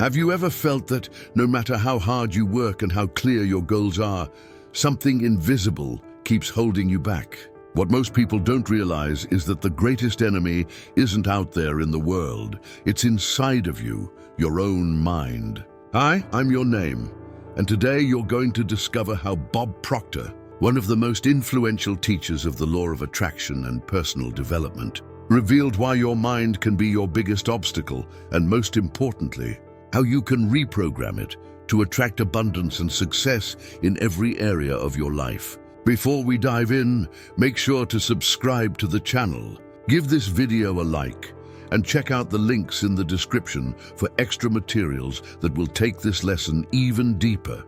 Have you ever felt that no matter how hard you work and how clear your goals are, something invisible keeps holding you back? What most people don't realize is that the greatest enemy isn't out there in the world. It's inside of you, your own mind. Hi, I'm your name, and today you're going to discover how Bob Proctor, one of the most influential teachers of the law of attraction and personal development, revealed why your mind can be your biggest obstacle, and most importantly, how you can reprogram it to attract abundance and success in every area of your life. Before we dive in, make sure to subscribe to the channel, give this video a like, and check out the links in the description for extra materials that will take this lesson even deeper.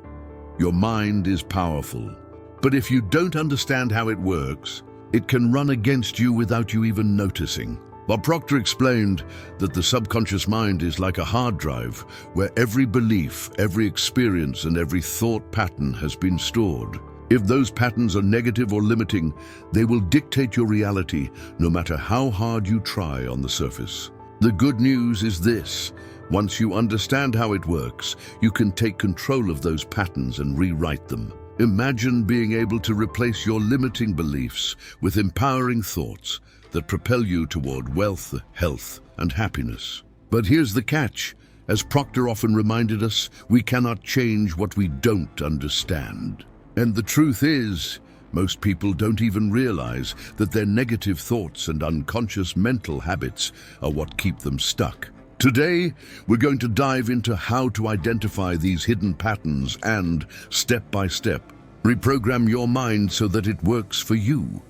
Your mind is powerful, but if you don't understand how it works, it can run against you without you even noticing. Bob Proctor explained that the subconscious mind is like a hard drive where every belief, every experience, and every thought pattern has been stored. If those patterns are negative or limiting, they will dictate your reality no matter how hard you try on the surface. The good news is this: once you understand how it works, you can take control of those patterns and rewrite them. Imagine being able to replace your limiting beliefs with empowering thoughts that propel you toward wealth, health, and happiness. But here's the catch. As Proctor often reminded us, we cannot change what we don't understand. And the truth is, most people don't even realize that their negative thoughts and unconscious mental habits are what keep them stuck. Today, we're going to dive into how to identify these hidden patterns and, step by step, reprogram your mind so that it works for you,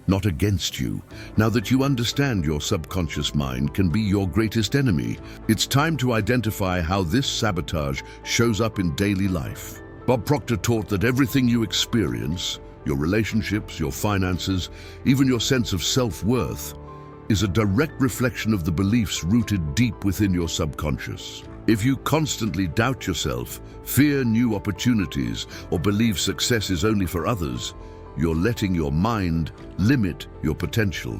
not against you. Now that you understand your subconscious mind can be your greatest enemy, it's time to identify how this sabotage shows up in daily life. Bob Proctor taught that everything you experience, your relationships, your finances, even your sense of self-worth, is a direct reflection of the beliefs rooted deep within your subconscious. If you constantly doubt yourself, fear new opportunities, or believe success is only for others, you're letting your mind limit your potential.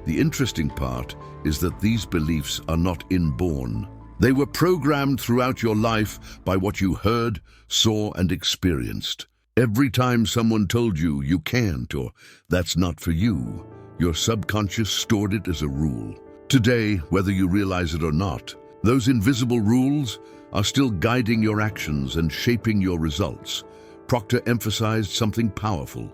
The interesting part is that these beliefs are not inborn. They were programmed throughout your life by what you heard, saw, and experienced. Every time someone told you you can't or that's not for you, your subconscious stored it as a rule. Today, whether you realize it or not, those invisible rules are still guiding your actions and shaping your results. Proctor emphasized something powerful.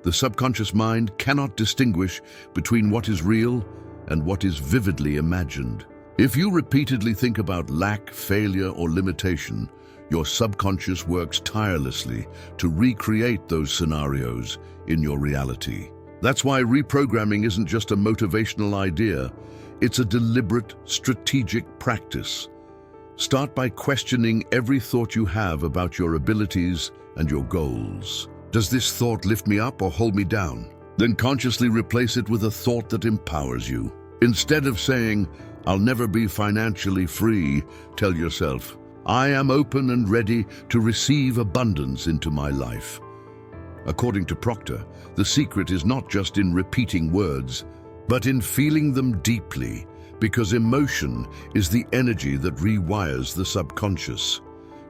The subconscious mind cannot distinguish between what is real and what is vividly imagined. If you repeatedly think about lack, failure, or limitation, your subconscious works tirelessly to recreate those scenarios in your reality. That's why reprogramming isn't just a motivational idea, it's a deliberate, strategic practice. Start by questioning every thought you have about your abilities and your goals. Does this thought lift me up or hold me down? Then consciously replace it with a thought that empowers you. Instead of saying, "I'll never be financially free," tell yourself, "I am open and ready to receive abundance into my life." According to Proctor, the secret is not just in repeating words, but in feeling them deeply, because emotion is the energy that rewires the subconscious.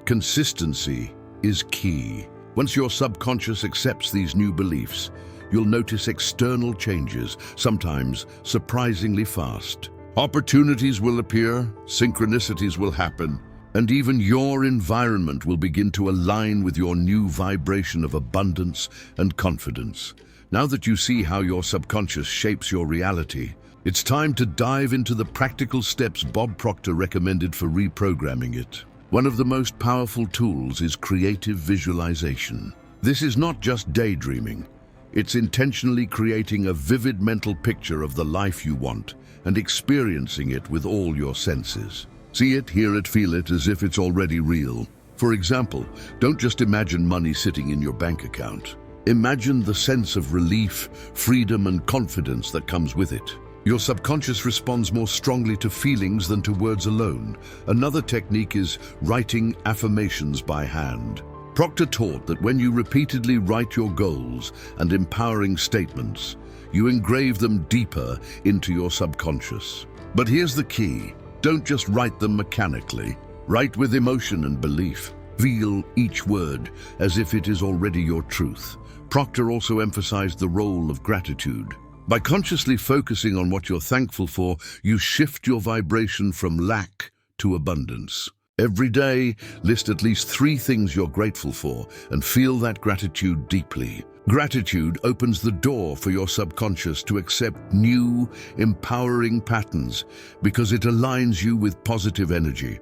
Consistency is key. Once your subconscious accepts these new beliefs, you'll notice external changes, sometimes surprisingly fast. Opportunities will appear, synchronicities will happen, and even your environment will begin to align with your new vibration of abundance and confidence. Now that you see how your subconscious shapes your reality, it's time to dive into the practical steps Bob Proctor recommended for reprogramming it. One of the most powerful tools is creative visualization. This is not just daydreaming. It's intentionally creating a vivid mental picture of the life you want and experiencing it with all your senses. See it, hear it, feel it as if it's already real. For example, don't just imagine money sitting in your bank account. Imagine the sense of relief, freedom, and confidence that comes with it. Your subconscious responds more strongly to feelings than to words alone. Another technique is writing affirmations by hand. Proctor taught that when you repeatedly write your goals and empowering statements, you engrave them deeper into your subconscious. But here's the key. Don't just write them mechanically. Write with emotion and belief. Feel each word as if it is already your truth. Proctor also emphasized the role of gratitude. By consciously focusing on what you're thankful for, you shift your vibration from lack to abundance. Every day, list at least 3 things you're grateful for and feel that gratitude deeply. Gratitude opens the door for your subconscious to accept new, empowering patterns because it aligns you with positive energy.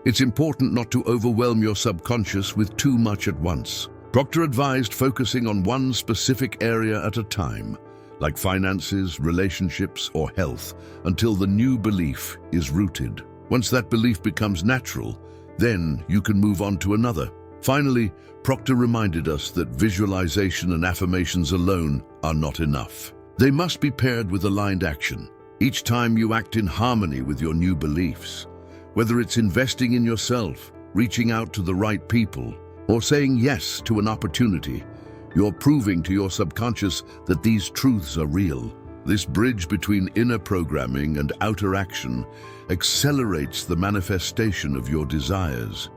It's important not to overwhelm your subconscious with too much at once. Proctor advised focusing on one specific area at a time, like finances, relationships, or health, until the new belief is rooted. Once that belief becomes natural, then you can move on to another. Finally, Proctor reminded us that visualization and affirmations alone are not enough. They must be paired with aligned action. Each time you act in harmony with your new beliefs, whether it's investing in yourself, reaching out to the right people, or saying yes to an opportunity, you're proving to your subconscious that these truths are real. This bridge between inner programming and outer action accelerates the manifestation of your desires.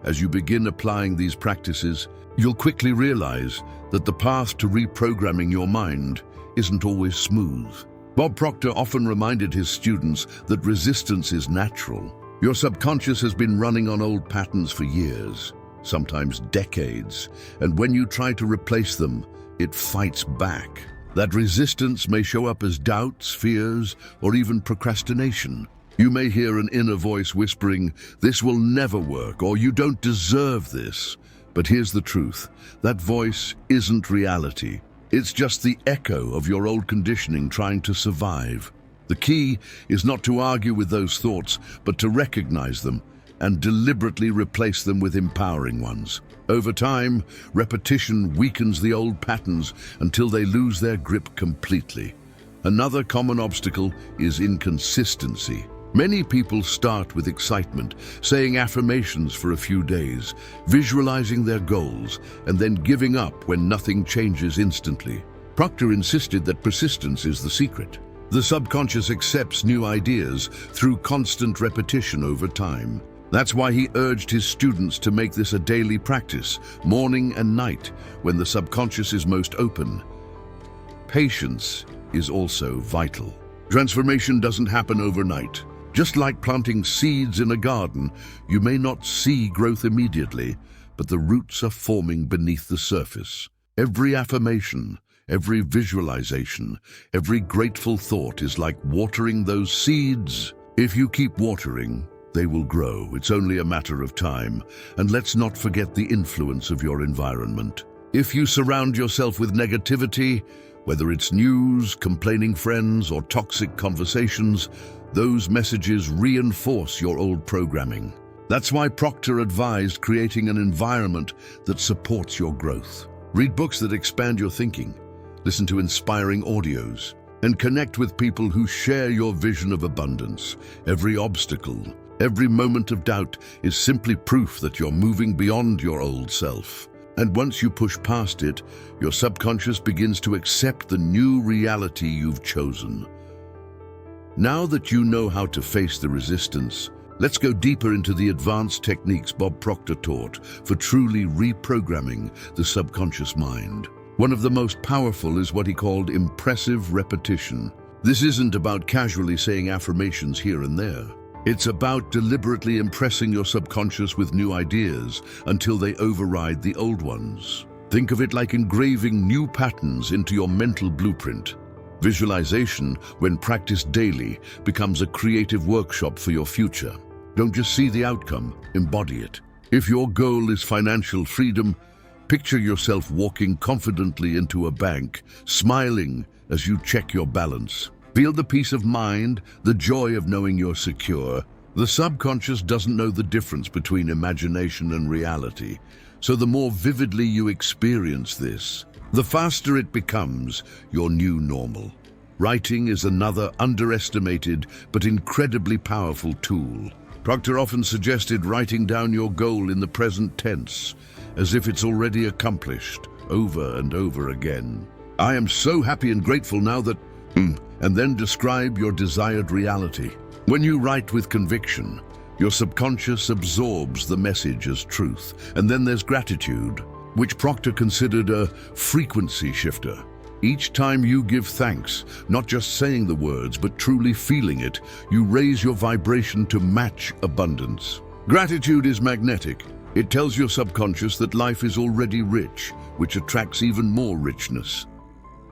As you begin applying these practices, you'll quickly realize that the path to reprogramming your mind isn't always smooth. Bob Proctor often reminded his students that resistance is natural. Your subconscious has been running on old patterns for years, sometimes decades, and when you try to replace them, it fights back. That resistance may show up as doubts, fears, or even procrastination. You may hear an inner voice whispering, "This will never work," or "You don't deserve this." But here's the truth. That voice isn't reality. It's just the echo of your old conditioning trying to survive. The key is not to argue with those thoughts, but to recognize them and deliberately replace them with empowering ones. Over time, repetition weakens the old patterns until they lose their grip completely. Another common obstacle is inconsistency. Many people start with excitement, saying affirmations for a few days, visualizing their goals, and then giving up when nothing changes instantly. Proctor insisted that persistence is the secret. The subconscious accepts new ideas through constant repetition over time. That's why he urged his students to make this a daily practice, morning and night, when the subconscious is most open. Patience is also vital. Transformation doesn't happen overnight. Just like planting seeds in a garden, you may not see growth immediately, but the roots are forming beneath the surface. Every affirmation, every visualization, every grateful thought is like watering those seeds. If you keep watering, they will grow. It's only a matter of time. And let's not forget the influence of your environment. If you surround yourself with negativity, whether it's news, complaining friends, or toxic conversations, those messages reinforce your old programming. That's why Proctor advised creating an environment that supports your growth. Read books that expand your thinking, listen to inspiring audios, and connect with people who share your vision of abundance. Every obstacle, every moment of doubt is simply proof that you're moving beyond your old self. And once you push past it, your subconscious begins to accept the new reality you've chosen. Now that you know how to face the resistance, let's go deeper into the advanced techniques Bob Proctor taught for truly reprogramming the subconscious mind. One of the most powerful is what he called impressive repetition. This isn't about casually saying affirmations here and there. It's about deliberately impressing your subconscious with new ideas until they override the old ones. Think of it like engraving new patterns into your mental blueprint. Visualization, when practiced daily, becomes a creative workshop for your future. Don't just see the outcome, embody it. If your goal is financial freedom, picture yourself walking confidently into a bank, smiling as you check your balance. Feel the peace of mind, the joy of knowing you're secure. The subconscious doesn't know the difference between imagination and reality, so the more vividly you experience this, the faster it becomes your new normal. Writing is another underestimated but incredibly powerful tool. Proctor often suggested writing down your goal in the present tense, as if it's already accomplished, over and over again. I am so happy and grateful now that... and then describe your desired reality. When you write with conviction, Your subconscious absorbs the message as truth. And then there's gratitude, which Proctor considered a frequency shifter. Each time you give thanks, not just saying the words, but truly feeling it, you raise your vibration to match abundance. Gratitude is magnetic. It tells your subconscious that life is already rich, which attracts even more richness.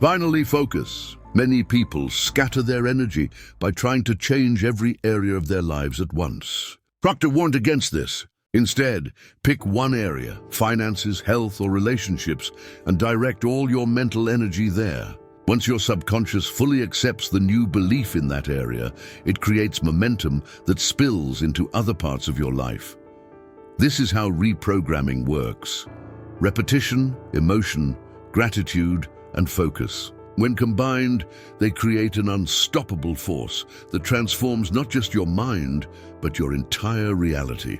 Finally, focus. Many people scatter their energy by trying to change every area of their lives at once. Proctor warned against this. Instead, pick one area, finances, health, or relationships, and direct all your mental energy there. Once your subconscious fully accepts the new belief in that area, it creates momentum that spills into other parts of your life. This is how reprogramming works. Repetition, emotion, gratitude, and focus. When combined, they create an unstoppable force that transforms not just your mind, but your entire reality.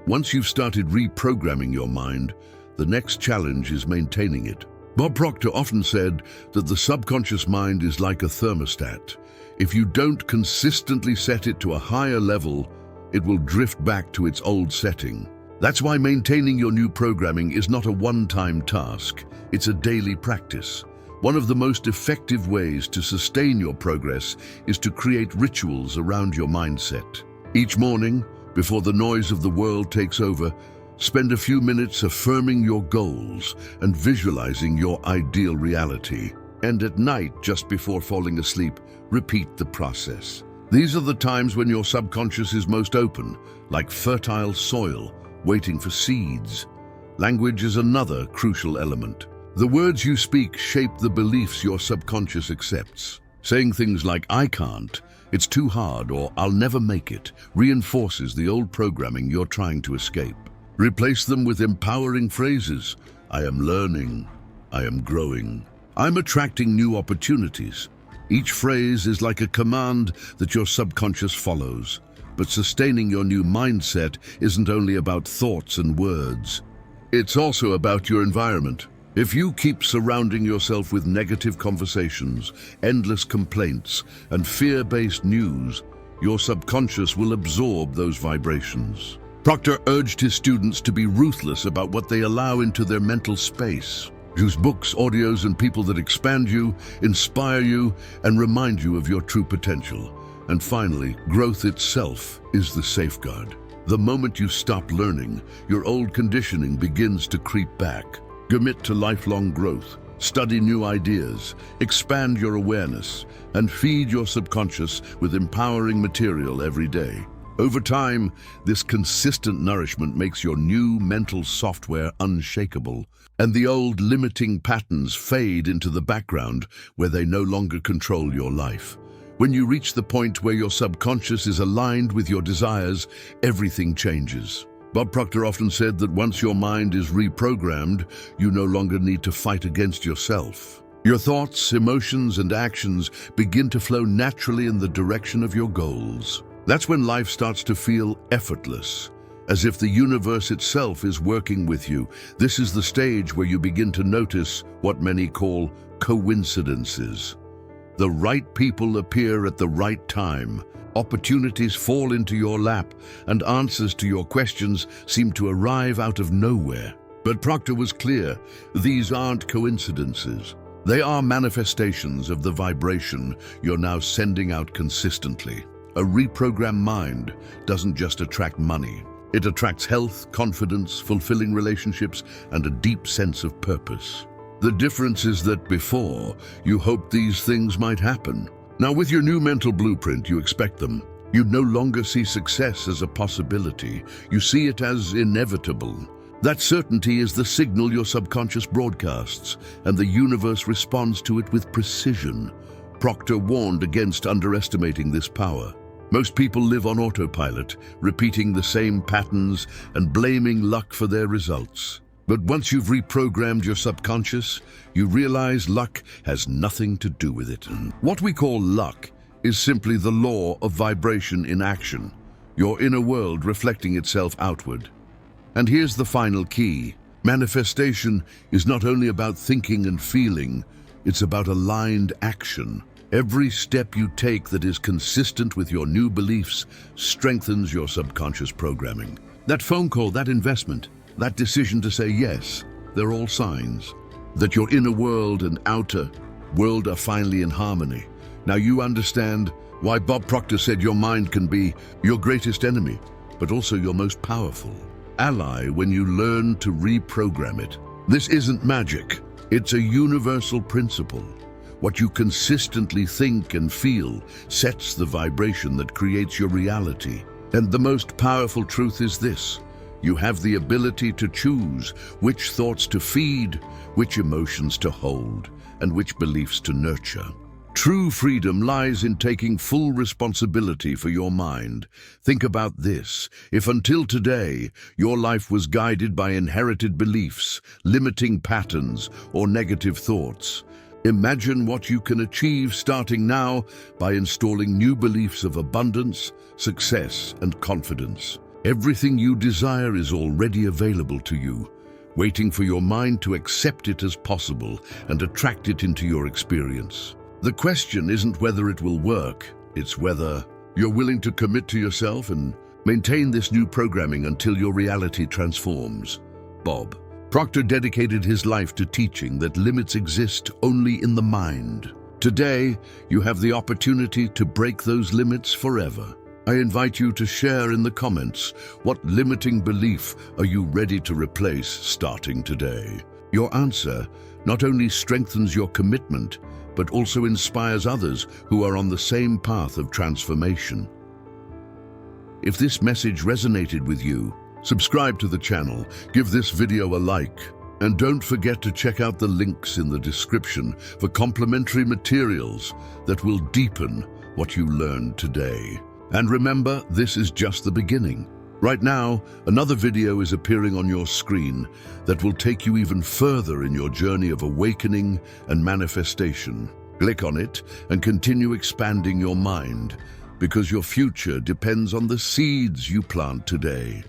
Once you've started reprogramming your mind, the next challenge is maintaining it. Bob Proctor often said that the subconscious mind is like a thermostat. If you don't consistently set it to a higher level, it will drift back to its old setting. That's why maintaining your new programming is not a one-time task. It's a daily practice. One of the most effective ways to sustain your progress is to create rituals around your mindset. Each morning, before the noise of the world takes over, spend a few minutes affirming your goals and visualizing your ideal reality. And at night, just before falling asleep, repeat the process. These are the times when your subconscious is most open, like fertile soil, waiting for seeds. Language is another crucial element. The words you speak shape the beliefs your subconscious accepts. Saying things like, "I can't," "It's too hard," or "I'll never make it," reinforces the old programming you're trying to escape. Replace them with empowering phrases. "I am learning," "I am growing," "I'm attracting new opportunities." Each phrase is like a command that your subconscious follows. But sustaining your new mindset isn't only about thoughts and words. It's also about your environment. If you keep surrounding yourself with negative conversations, endless complaints, and fear-based news, your subconscious will absorb those vibrations. Proctor urged his students to be ruthless about what they allow into their mental space. Use books, audios, and people that expand you, inspire you, and remind you of your true potential. And finally, growth itself is the safeguard. The moment you stop learning, your old conditioning begins to creep back. Commit to lifelong growth. Study new ideas, expand your awareness, and feed your subconscious with empowering material every day. Over time, this consistent nourishment makes your new mental software unshakable, and the old limiting patterns fade into the background where they no longer control your life. When you reach the point where your subconscious is aligned with your desires, everything changes. Bob Proctor often said that once your mind is reprogrammed, you no longer need to fight against yourself. Your thoughts, emotions, and actions begin to flow naturally in the direction of your goals. That's when life starts to feel effortless, as if the universe itself is working with you. This is the stage where you begin to notice what many call coincidences. The right people appear at the right time. Opportunities fall into your lap, and answers to your questions seem to arrive out of nowhere. But Proctor was clear, these aren't coincidences. They are manifestations of the vibration you're now sending out consistently. A reprogrammed mind doesn't just attract money. It attracts health, confidence, fulfilling relationships, and a deep sense of purpose. The difference is that before, you hoped these things might happen. Now, with your new mental blueprint, you expect them. You no longer see success as a possibility. You see it as inevitable. That certainty is the signal your subconscious broadcasts, and the universe responds to it with precision. Proctor warned against underestimating this power. Most people live on autopilot, repeating the same patterns and blaming luck for their results. But once you've reprogrammed your subconscious, you realize luck has nothing to do with it. What we call luck is simply the law of vibration in action, your inner world reflecting itself outward. And here's the final key. Manifestation is not only about thinking and feeling, it's about aligned action. Every step you take that is consistent with your new beliefs strengthens your subconscious programming. That phone call, that investment, that decision to say yes, they're all signs that your inner world and outer world are finally in harmony. Now you understand why Bob Proctor said your mind can be your greatest enemy, but also your most powerful ally when you learn to reprogram it. This isn't magic. It's a universal principle. What you consistently think and feel sets the vibration that creates your reality. And the most powerful truth is this: you have the ability to choose which thoughts to feed, which emotions to hold, and which beliefs to nurture. True freedom lies in taking full responsibility for your mind. Think about this. If until today your life was guided by inherited beliefs, limiting patterns, or negative thoughts, imagine what you can achieve starting now by installing new beliefs of abundance, success, and confidence. Everything you desire is already available to you, waiting for your mind to accept it as possible and attract it into your experience. The question isn't whether it will work, it's whether you're willing to commit to yourself and maintain this new programming until your reality transforms. Bob Proctor dedicated his life to teaching that limits exist only in the mind. Today, you have the opportunity to break those limits forever. I invite you to share in the comments what limiting belief are you ready to replace starting today. Your answer not only strengthens your commitment, but also inspires others who are on the same path of transformation. If this message resonated with you, subscribe to the channel, give this video a like, and don't forget to check out the links in the description for complimentary materials that will deepen what you learned today. And remember, this is just the beginning. Right now, another video is appearing on your screen that will take you even further in your journey of awakening and manifestation. Click on it and continue expanding your mind, because your future depends on the seeds you plant today.